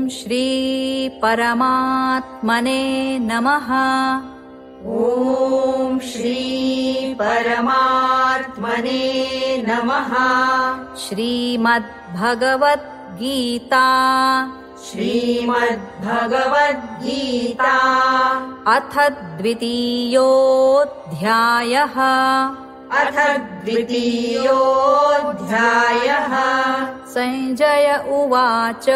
श्री परमात्मने नमः। ॐ श्री परमात्मने नमः। श्रीमद्भगवद्गीता श्रीमद्भगवद्गीता अथ द्वितीयोऽध्यायः। अथ द्वितीयोऽध्यायः। संजय उवाच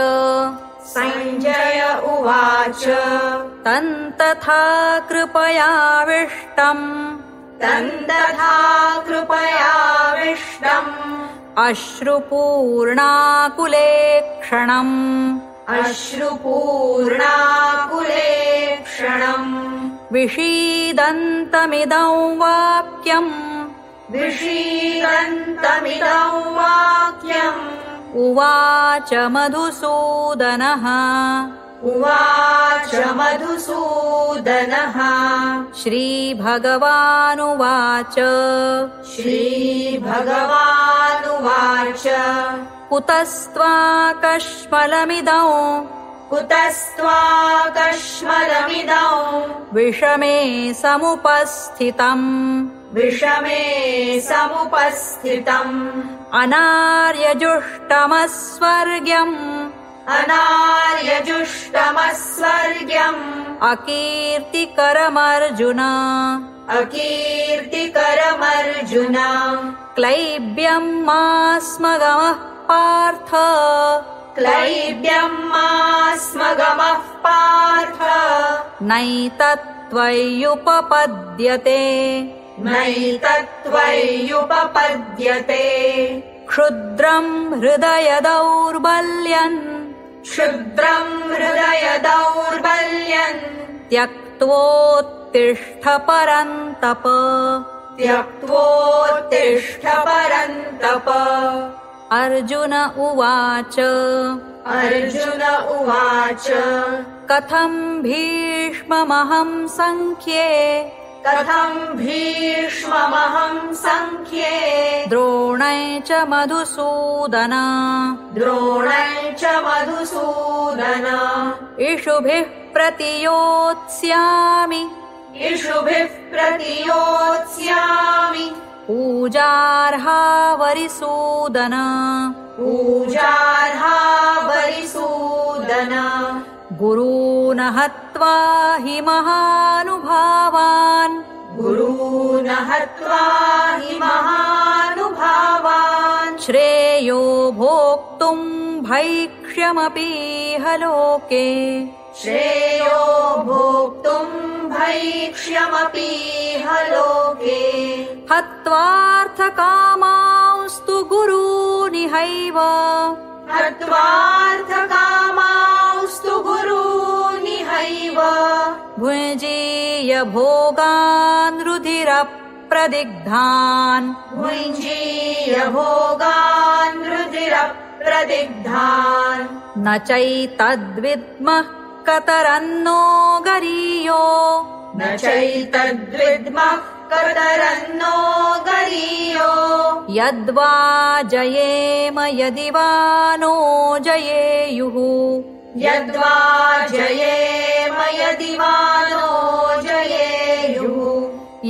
संजय उवाच तन्तथा कृपयाविष्टम् तन्तथा कृपयाविष्टम् अश्रुपूर्णाकुलेक्षणम् अश्रुपूर्णाकुलेक्षणम् विषीदन्तमिदं वाक्यम् विषीदन्तमिदं वाक्यम् उवाच मधुसूदनः। उवाच मधुसूदनः। श्रीभगवानुवाच श्रीभगवानुवाच कुतस्त्वाकश्मलमिदं कुतस्त्वाकश्मलमिदं विषमे समुपस्थितम् विषमे समुपस्थितम् अनार्यजुष्टमस्वर्ग्यम् अनार्यजुष्टमस्वर्ग्यम् अकीर्तिकरमर्जुन अकीर्तिकरमर्जुन क्लैब्यं मास्मगमः पार्थ क्लैब्यं मास्मगमः पार्थ नैतत्त्वय्युपपद्यते नैतत्त्वय्युपपद्यते क्षुद्रं हृदय दौर्बल्यम् क्षुद्रं हृदय दौर्बल्यम् त्यक्त्वोत्तिष्ठ परन्तप त्यक्त्वोत्तिष्ठ परन्तप। अर्जुन उवाच अर्जुन उवाच कथं भीष्ममहं संख्ये कथं भीष्ममहं संख्ये द्रोणै च मधुसूदन द्रोणै च मधुसूदन इषुभिः प्रतियोत्स्यामि इषुभिः प्रतियोत्स्यामि पूजार्हा वरिसूदन पूजार्हा वरिसूदन गुरून् हत्वा हि महानुभावान् गुरून् हत्वा हि महानुभावान् श्रेयो भोक्तुम् भैक्ष्यमपीह लोके श्रेयो भोक्तुम् भैक्ष्यमपीह लोके हत्वार्थकामांस्तु गुरूनिहैव हत्वार्थकामांस्तु गुरूनिहैव भुञ्जीय भोगान् रुधिरप्रदिग्धान् भुञ्जीय भोगान् रुधिरप्रदिग्धान् न चैतद्विद्मः कतरन्नो गरीयो न चैतद्विद्मः कतरन्नो गरीयो यद्वा जयेम यदि वा नो जयेयुः यद्वा जयेम यदि वा नो जयेयुः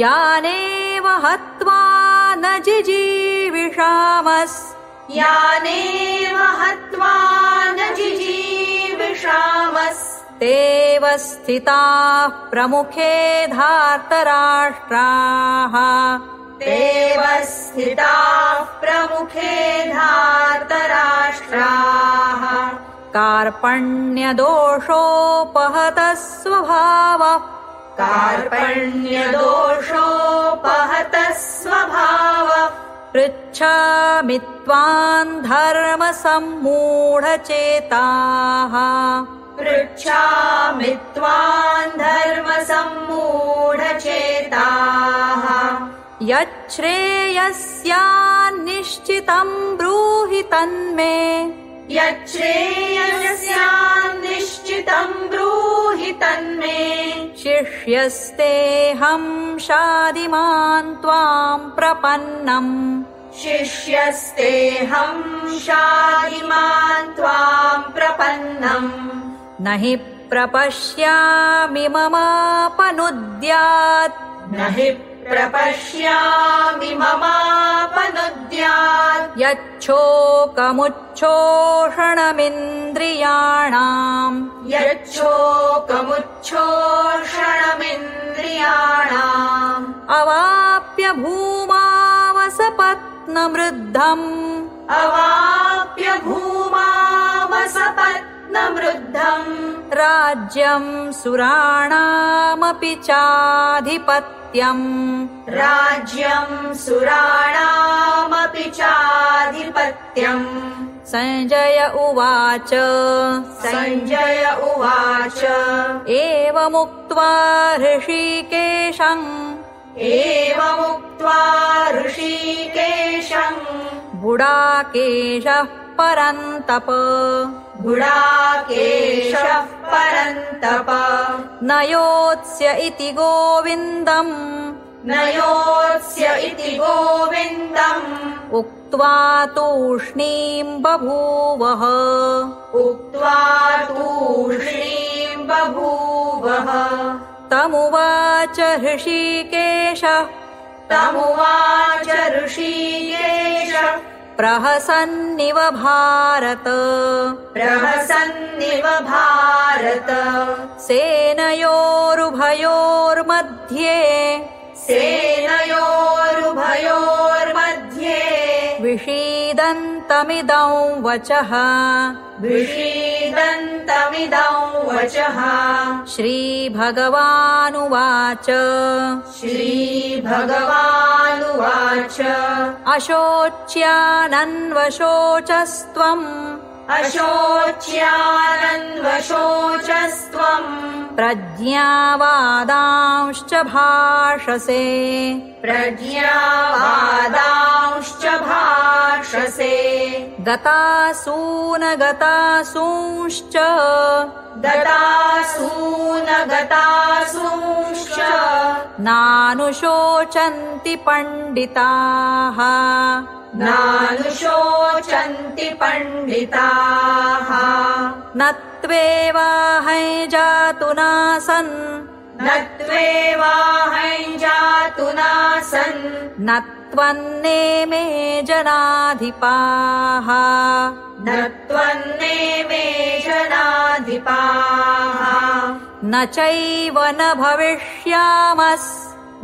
यानेव हत्वा न जिजीविषामस् यानेव हत्वा न जिजीविषामस् तेव स्थिताः प्रमुखे धार्तराष्ट्राः तेव स्थिताः प्रमुखे धार्तराष्ट्राः कार्पण्यदोषोपहतः स्वभावः कार्पण्यदोषोपहतः स्वभावः पृच्छामि त्वां धर्मसम्मूढचेताः पृच्छामि त्वां धर्मसम्मूढचेताः यच्छ्रेयस्यान्निश्चितं ब्रूहि तन्मे यच्छ्रेयस्यान्निश्चितं ब्रूहि तन्मे शिष्यस्तेऽहं शादिमान् त्वां प्रपन्नम् शिष्यस्तेऽहं शादिमान् त्वां प्रपन्नम् न हि प्रपश्यामि ममापनुद्यात् न हि प्रपश्यामि ममापनुद्यात् यच्छोकमुच्छोषणमिन्द्रियाणाम् यच्छोकमुच्छोषणमिन्द्रियाणाम् अवाप्य भूमावसपत्नमृद्धम् अवाप्य भूमावसपत्नमृद्धम् राज्यम् सुराणामपि चाधिपत्यम् राज्यम् सुराणामपि चाधिपत्यम् संजय उवाच संजय उवाच एवमुक्त्वा ऋषिकेशम् एवमुक्त्वा ऋषिकेशम् गुडाकेशः परन्तप गुडाकेशः परन्तप न योत्स्य इति गोविन्दम् न योत्स्य इति गोविन्दम् उक्त्वा तूष्णीम् बभूवः उक्त्वा तूष्णीम् बभूवः तमुवाच ऋषिकेशः तमुवाच ऋषिकेशः प्रहसन्निव भारत प्रहसन्निव भारत सेनयोरुभयोर्मध्ये सेनयोरुभयोर्मध्ये विषीदन्तमिदं वचः विषीदन्तमिदं वचः श्रीभगवानुवाच श्रीभगवानुवाच अशोच्यानन्वशोचस्त्वम् अशोच्यानन्वशोचस्त्वम् प्रज्ञावादांश्च भाषसे प्रज्ञावादांश्च भाषसे गतासूनगतासूंश्च गतासूनगतासूंश्च नानुशोचन्ति पंडिताः नानुशोचन्ति पंडिताः न त्वेवाहं जातु नासन् न त्वेवाहं जातु नासन् न त्वन्नेमे जनाधिपाः न त्वन्नेमे जनाधिपाः न चैव न भविष्यामस्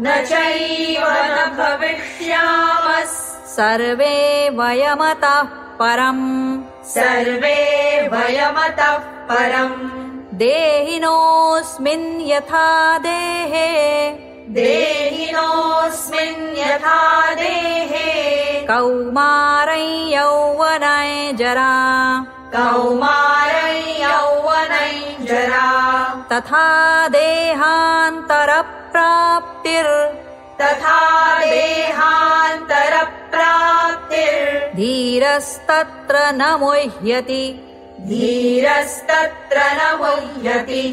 न चैव न भविष्यामस् सर्वे वयमतः परम् सर्वे वयमतः परम् देहिनोऽस्मिन् यथा देहे देहिनोऽस्मिन् यथा देहे कौमारं यौवनं जरा कौमारं यौवनं जरा तथा देहान्तरप्राप्तिर् तथा देहान्तरप्राप्तिर् धीरस्तत्र न मुह्यति धीरस्तत्र न मुह्यति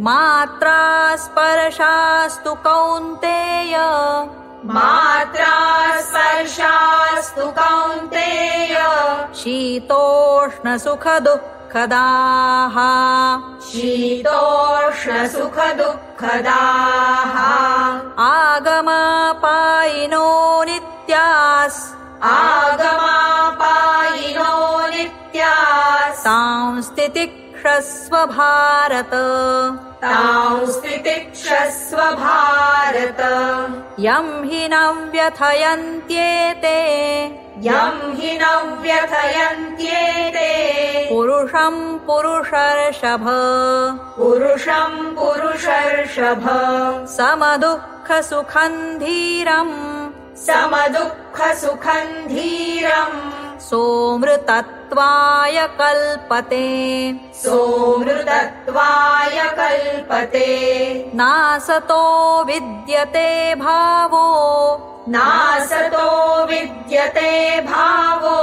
मात्रा स्पर्शास्तु कौन्तेय मात्रा स्पर्शास्तु कौन्तेय शीतोष्णसुखदुःखदाः शीतोष्णसुखदुःखदाः आगमापायिनो नित्यास् आगमापायिनो नित्यास् सांस्तितिक्षस्व भारत तांस्तितिक्षस्व भारत यं हि न व्यथयन्त्येते यं हि न व्यथयन्त्येते पुरुषं पुरुषर्षभ पुरुषं पुरुषर्षभ समदुःखसुखं धीरम् समदुःखसुखं धीरम् सोमृतत्वाय कल्पते सोमृतत्वाय कल्पते नासतो विद्यते भावो नासतो विद्यते भावो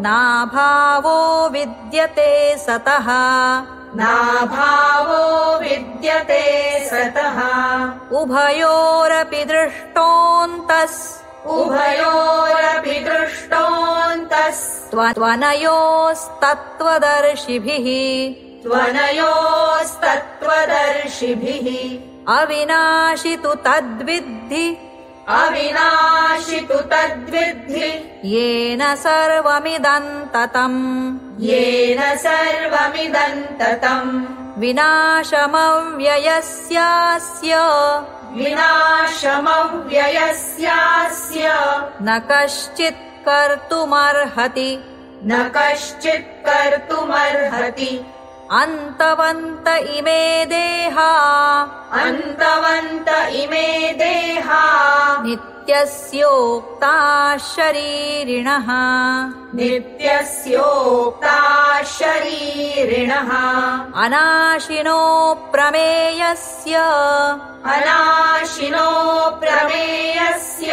नाभावो विद्यते सतः नाभावो विद्यते सतः उभयोरपि दृष्टोऽन्तस् उभयोरपि दृष्टोऽन्तस् त्वनयोस्तत्त्वदर्शिभिः त्वनयोस्तत्त्वदर्शिभिः तत्त्वदर्शिभिः अविनाशि तु तद्विद्धि अविनाशि तु तद्विद्धि येन सर्वमिदं ततम् येन सर्वमिदं ततम् विनाशमव्ययस्यास्य विनाशमव्ययस्यास्य न कश्चित् कर्तुमर्हति न कश्चित् कर्तुमर्हति अन्तवन्त इमे देहा अन्तवन्त इमे देहा नित्यस्योक्ताः शरीरिणः नित्यस्योक्ताः शरीरिणः अनाशिनो प्रमेयस्य अनाशिनो प्रमेयस्य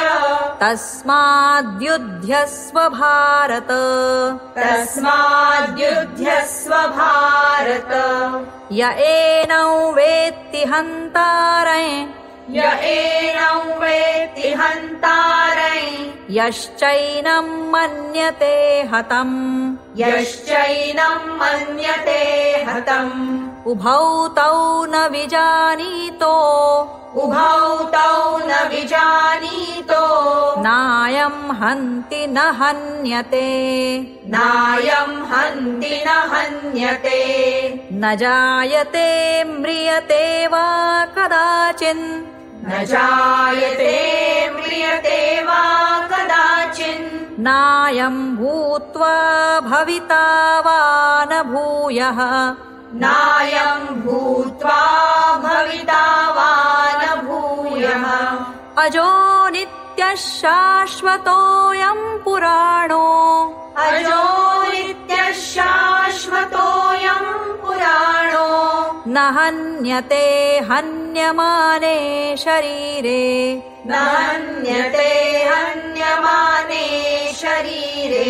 तस्माद्युध्यस्व भारत तस्माद्युध्यस्व भारत य एनौ वेत्ति हन्तारं य एनौ वेत्ति हन्तारं यश्चैनं मन्यते हतम् यश्चैनं मन्यते हतम् उभौ तौ न विजानीतो उभौ तौ न विजानीतो नायं हन्ति न हन्यते नायं हन्ति न हन्यते न जायते म्रियते वा कदाचिन् न जायते म्रियते वा कदाचिन् नायं भूत्वा भविता वा न भूयः नायं भूत्वा भविता वा न भूयः अजो नित्यः शाश्वतोऽयं पुराणो अजो नित्यः शाश्वतोऽयं पुराणो न हन्यते हन्यमाने शरीरे न हन्यते हन्यमाने शरीरे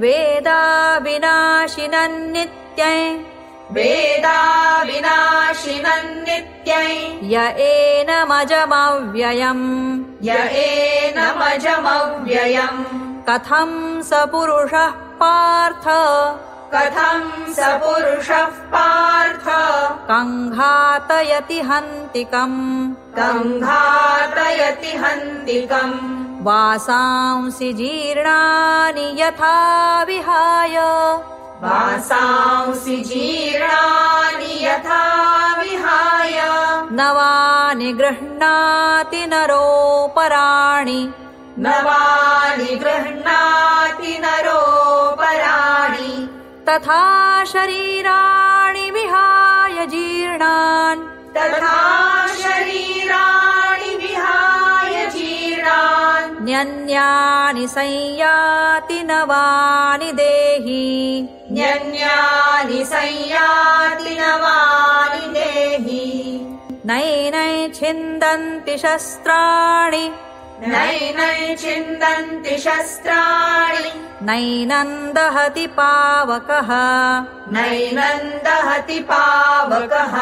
वेदाविनाशिनं नित्यं वेदा विनाशिनं नित्यं य एनमजमव्ययम् य एनमजमव्ययम् कथं स पुरुषः पार्थ कथं स पुरुषः पार्थ कङ्घातयति हन्तिकम् कङ्घातयति हन्तिकम् वासांसि जीर्णानि यथा विहाय वासांसि जीर्णानि यथा विहाय नवानि गृह्णाति नरोपराणि नवानि गृह्णाति नरोपराणि तथा शरीराणि विहाय जीर्णान् तथा शरीराणि विहाय जीर्णान् न्यन्यानि संयाति नवानि देहि न्यन्यानि संयाति नवानि देहि नैनै छिन्दन्ति शस्त्राणि नैनै छिन्दन्ति शस्त्राणि नैनं दहति पावकः नैनं दहति पावकः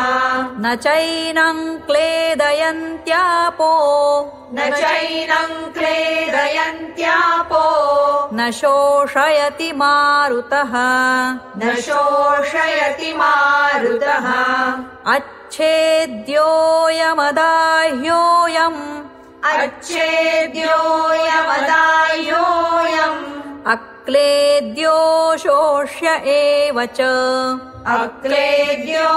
न चैनं क्लेदयन्त्यापो न चैनं क्लेदयन्त्यापो न शोषयति मारुतः न शोषयति मारुतः अच्छेद्योऽयमदाह्योऽयम् अच्छेद्योऽयमदाह्योऽयम् अक्लेद्यो शोष्य एव च अक्लेद्यो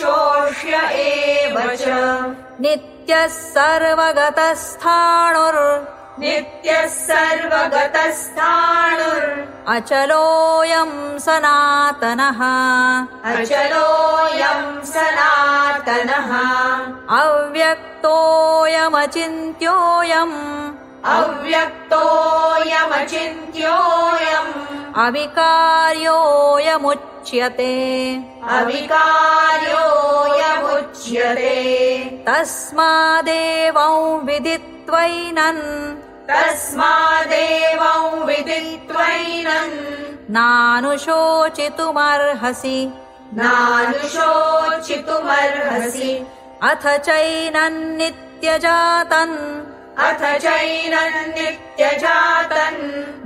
शोष्य एव च नित्यः सर्वगतस्थाणुर् नित्यः सर्वगतस्थाणुर् अचलोऽयं सनातनः अचलोऽयं सनातनः अव्यक्तोऽयमचिन्त्योऽयम् अव्यक्तोऽयमचिन्त्योऽयम् अविकार्योऽयमुच्यते अविकार्योऽयमुच्यते तस्मादेवं विदित्वैनन् तस्मादेवं विदित्वैनन् नानुशोचितुमर्हसि नानुशोचितुमर्हसि अथ चैनन्नित्यजातन् अथ चैनन्नित्यजातन्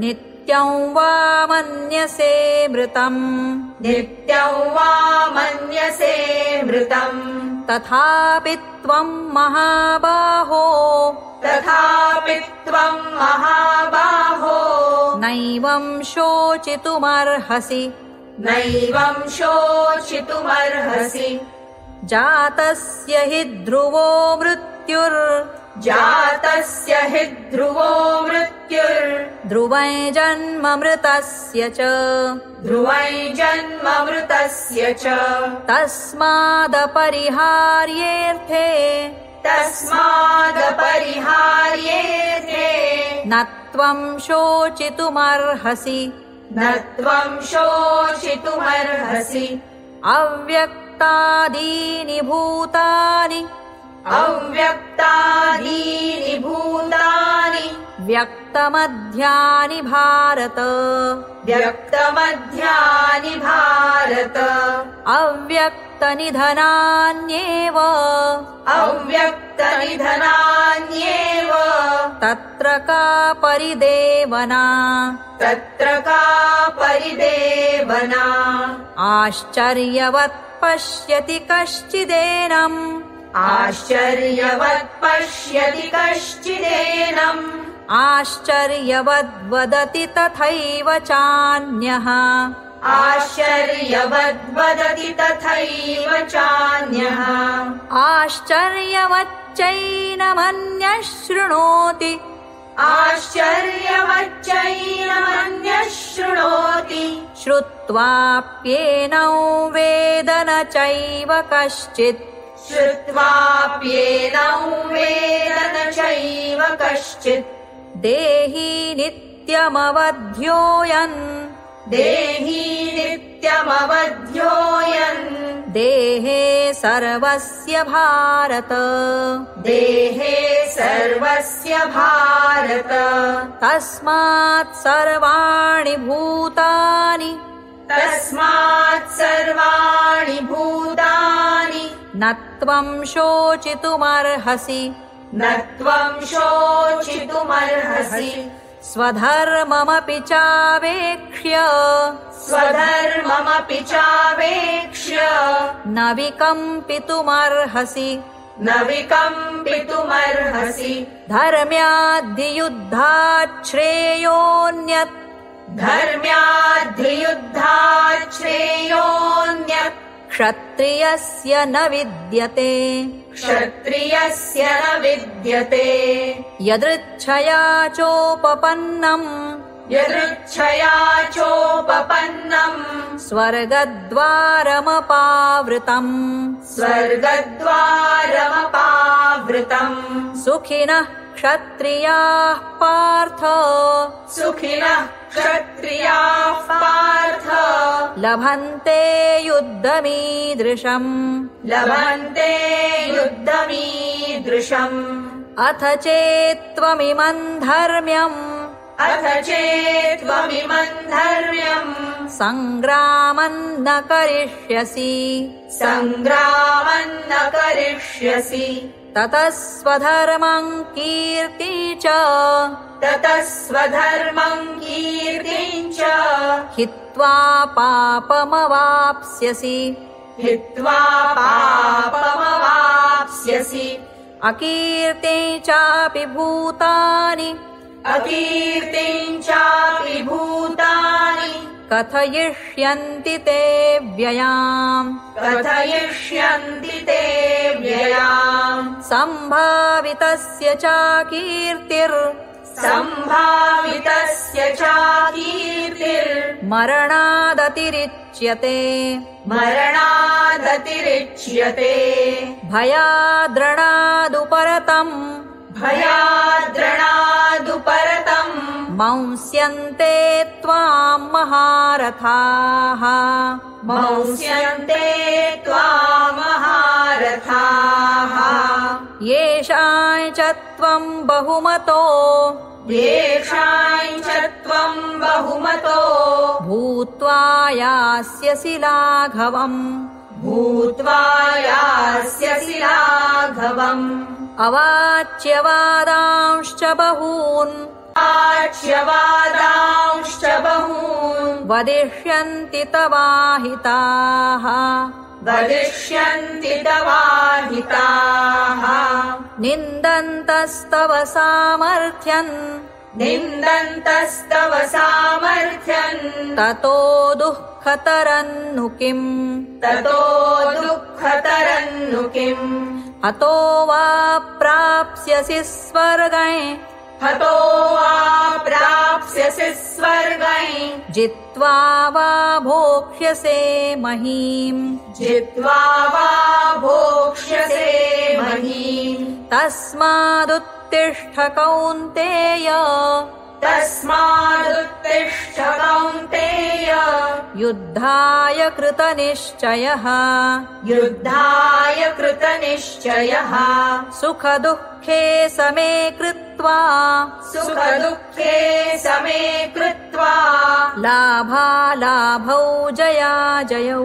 नित्यं वा मन्यसे मृतम् नित्यं वा मन्यसे मृतम् तथापि त्वं महाबाहो तथापि त्वं महाबाहो नैवं शोचितुमर्हसि नैवं शोचितुमर्हसि जातस्य हि ध्रुवो जातस्य हि ध्रुवो मृत्युर् ध्रुवै जन्ममृतस्य च ध्रुवै जन्ममृतस्य च तस्मादपरिहार्येऽर्थे न त्वं शोचितुमर्हसि न त्वं शोचितुमर्हसि अव्यक्तादीनि भूतानि व्यक्तमध्यानि भारत अव्यक्तनिधनान्येव तत्र का परिदेवना आश्चर्यवत् पश्यति कश्चिदेनम् आश्चर्यवद्वदति तथैव चान्यः आश्चर्यवच्चैनमन्यः शृणोति श्रुत्वाप्येनौ वेद न चैव कश्चित् देहि नित्यमवध्योऽयन् देहे सर्वस्य भारत तस्मात् सर्वाणि भूतानि न त्वं शोचितुमर्हसि स्वधर्ममपि चावेक्ष्य न विकम्पितुमर्हसि धर्म्याद्धियुद्धात् श्रेयोऽन्यत् क्षत्रियस्य न विद्यते यदृच्छया चोपपन्नम् स्वर्गद्वारमपावृतम् सुखिनः क्षत्रियाः पार्थ लभन्ते युद्धमीदृशम् अथ चेत्त्वमिमम् धर्म्यम् सङ्ग्रामम् न करिष्यसि ततः स्वधर्मम् कीर्ति च हित्वा पापमवाप्स्यसि अकीर्ति चापि भूतानि कथयिष्यन्ति ते व्ययाम् सम्भावितस्य चाकीर्तिर् मरणादतिरिच्यते भयाद्रणादुपरतम् मंस्यन्ते त्वाम् महारथाः येषां च त्वम् बहुमतो भूत्वा यास्यसि लाघवम् अवाच्यवादांश्च बहून् वदिष्यन्ति तवाहिताः वदिष्यन्ति तवाहिताः निन्दन्तस्तव सामर्थ्यम् ततो दुःखतरन्नु किम् हतो वा प्राप्स्यसि स्वर्गै जित्वा वा भोक्ष्यसे महीम् तस्मादुत्तिष्ठ कौन्तेय युद्धाय कृतनिश्चयः सुखदुःखे समे कृत्वा लाभालाभौ जयाजयौ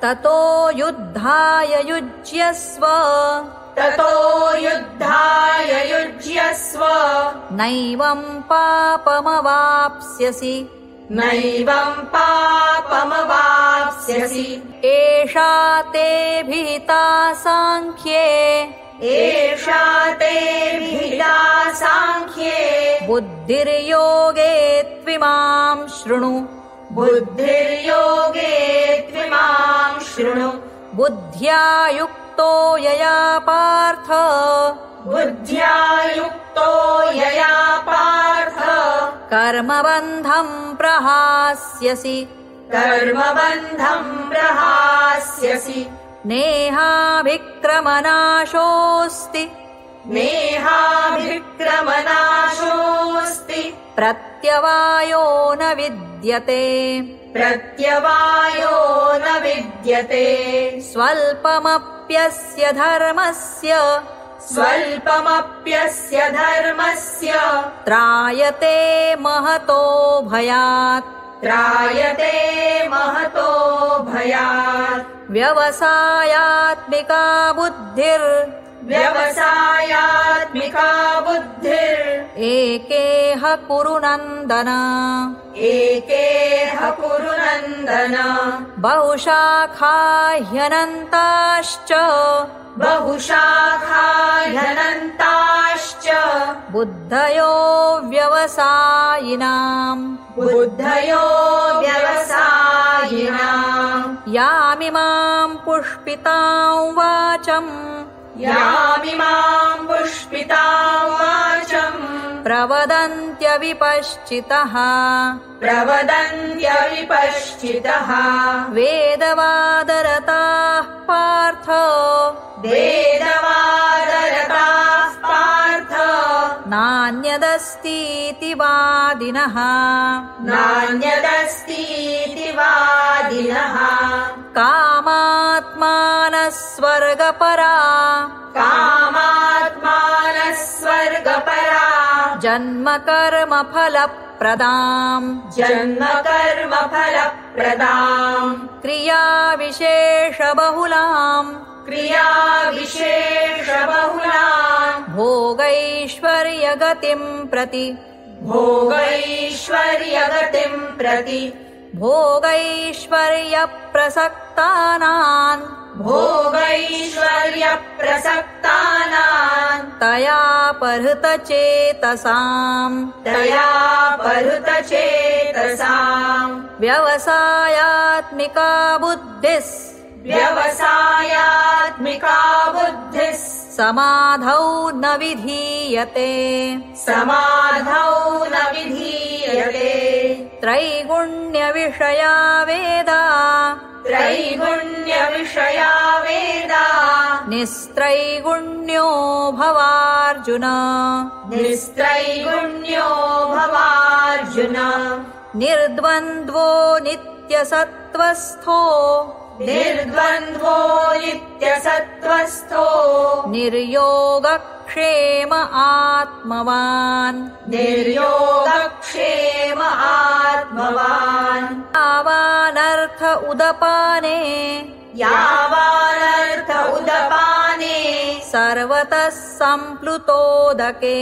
ततो युद्धाय युज्यस्व नैवं पापमवाप्स्यसि एषा ते विहिता साङ्ख्ये बुद्धिर्योगे त्विमां शृणु बुद्ध्या युक्तो यया पार्थ कर्मबन्धं प्रहास्यसि नेहाभिक्रमनाशोऽस्ति प्रत्यवायो न विद्यते स्वल्पमप्यस्य धर्मस्य त्रायते महतो भयात् व्यवसायात्मिका बुद्धिर् एकेह कुरु नन्दन बहुशाखा ह्यनन्ताश्च बुद्धयो व्यवसायिनाम् यामिमां पुष्पितां वाचम् प्रवदन्त्यविपश्चितः वेदवादरताः पार्थ नान्यदस्तीति वादिनः कामात्मानः स्वर्गपरा जन्म कर्म फलप्रदाम् क्रियाविशेषबहुलाम् भोगैश्वर्यगतिम् प्रति भोगैश्वर्यप्रसक्तानाम् तया परहृतचेतसाम् व्यवसायात्मिका बुद्धिः समाधौ न विधीयते त्रैगुण्यविषया वेदा निस्त्रैगुण्यो भवार्जुन निर्द्वन्द्वो नित्यसत्त्वस्थो निर्योगक्षेम आत्मवान् यावानर्थ उदपाने सर्वतः सम्प्लुतोदके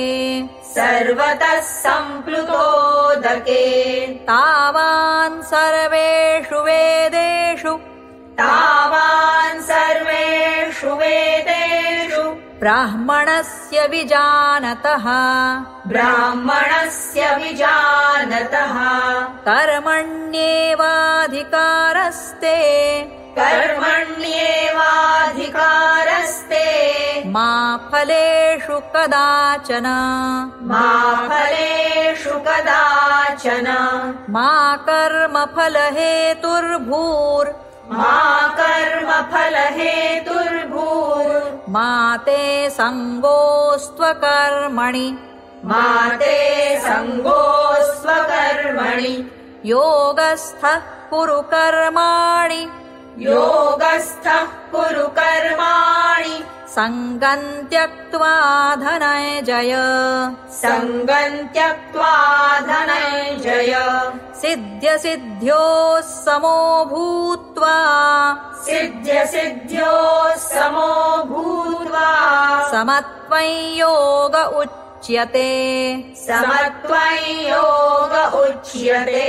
सर्वतः सम्प्लुतोदके तावान् सर्वेषु वेदेषु तावान् सर्वेषु वेदेषु ब्राह्मणस्य विजानतः ब्राह्मणस्य विजानतः कर्मण्येवाधिकारस्ते कर्मण्येवाधिकारस्ते मा फलेषु कदाचन मा फलेषु कदाचन मा कर्मफलहेतुर्भूर् मा कर्मफलहेतुर्भूर् मा ते सङ्गोऽस्त्वकर्मणि मा ते सङ्गोऽस्त्वकर्मणि योगस्थः कुरु कर्माणि योगस्थः कुरु कर्माणि सङ्गम् त्यक्त्वा धनञ्जय सङ्गम् त्यक्त्वा धनञ्जय सिद्ध्यसिद्ध्योः समो भूत्वा सिद्ध्यसिद्ध्योः समो भूत्वा समत्वं योग उच्यते समत्वं योग उच्यते।